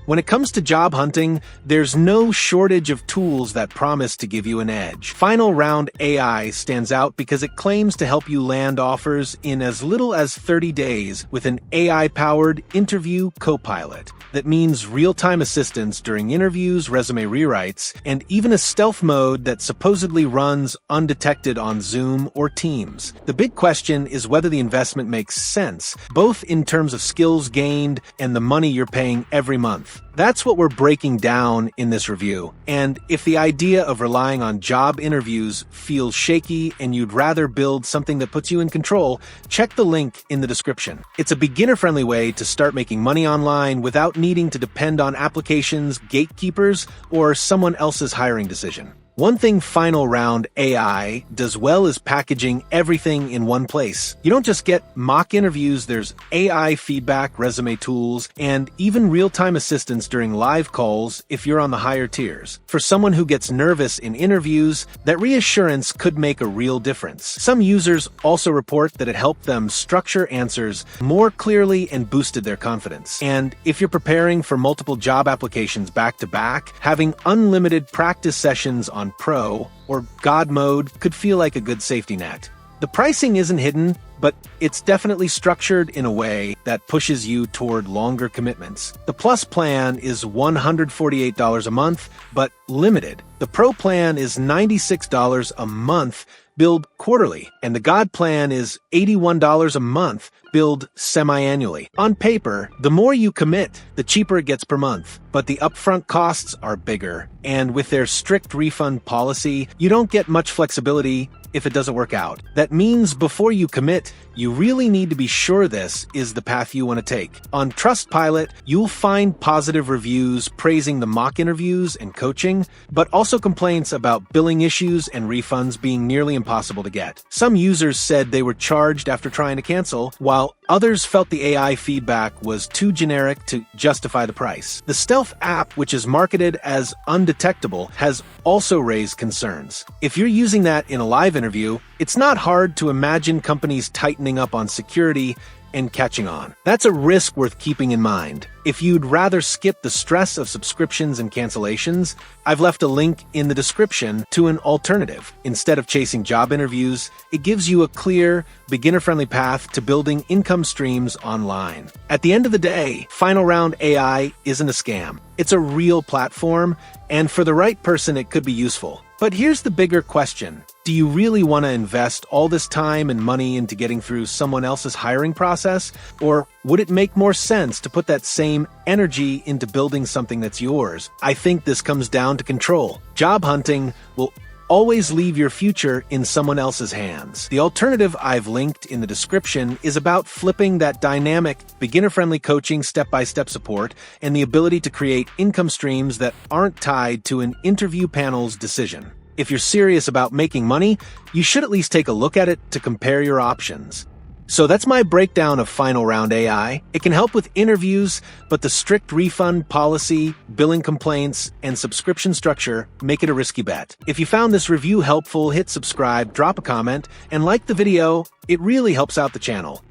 When it comes to job hunting, there's no shortage of tools that promise to give you an edge. Final Round AI stands out because it claims to help you land offers in as little as 30 days with an AI-powered interview co-pilot. That means real-time assistance during interviews, resume rewrites, and even a stealth mode that supposedly runs undetected on Zoom or Teams. The big question is whether the investment makes sense, both in terms of skills gained and the money you're paying every month. That's what we're breaking down in this review. And if the idea of relying on job interviews feels shaky and you'd rather build something that puts you in control, check the link in the description. It's a beginner-friendly way to start making money online without needing to depend on applications, gatekeepers, or someone else's hiring decision. One thing Final Round AI does well is packaging everything in one place. You don't just get mock interviews, there's AI feedback, resume tools, and even real-time assistance during live calls if you're on the higher tiers. For someone who gets nervous in interviews, that reassurance could make a real difference. Some users also report that it helped them structure answers more clearly and boosted their confidence. And if you're preparing for multiple job applications back-to-back, having unlimited practice sessions on Pro or God mode could feel like a good safety net. The pricing isn't hidden, but it's definitely structured in a way that pushes you toward longer commitments. The Plus plan is $148 a month, but limited. The Pro plan is $96 a month, billed quarterly, and the God plan is $81 a month, billed semi-annually. On paper, the more you commit, the cheaper it gets per month, but the upfront costs are bigger, and with their strict refund policy, you don't get much flexibility if it doesn't work out. That means before you commit, you really need to be sure this is the path you want to take. On Trustpilot, you'll find positive reviews praising the mock interviews and coaching, but also complaints about billing issues and refunds being nearly impossible to get. Some users said they were charged after trying to cancel, while others felt the AI feedback was too generic to justify the price. The Stealth app, which is marketed as undetectable, has also raised concerns. If you're using that in a live interview, it's not hard to imagine companies tightening up on security and catching on. That's a risk worth keeping in mind. If you'd rather skip the stress of subscriptions and cancellations, I've left a link in the description to an alternative. Instead of chasing job interviews, it gives you a clear, beginner-friendly path to building income streams online. At the end of the day, Final Round AI isn't a scam. It's a real platform, and for the right person, it could be useful. But here's the bigger question. Do you really want to invest all this time and money into getting through someone else's hiring process? Or would it make more sense to put that same energy into building something that's yours? I think this comes down to control. Job hunting will always leave your future in someone else's hands. The alternative I've linked in the description is about flipping that dynamic, beginner-friendly coaching, step-by-step support, and the ability to create income streams that aren't tied to an interview panel's decision. If you're serious about making money, you should at least take a look at it to compare your options. So that's my breakdown of Final Round AI. It can help with interviews, but the strict refund policy, billing complaints, and subscription structure make it a risky bet. If you found this review helpful, hit subscribe, drop a comment, and like the video. It really helps out the channel.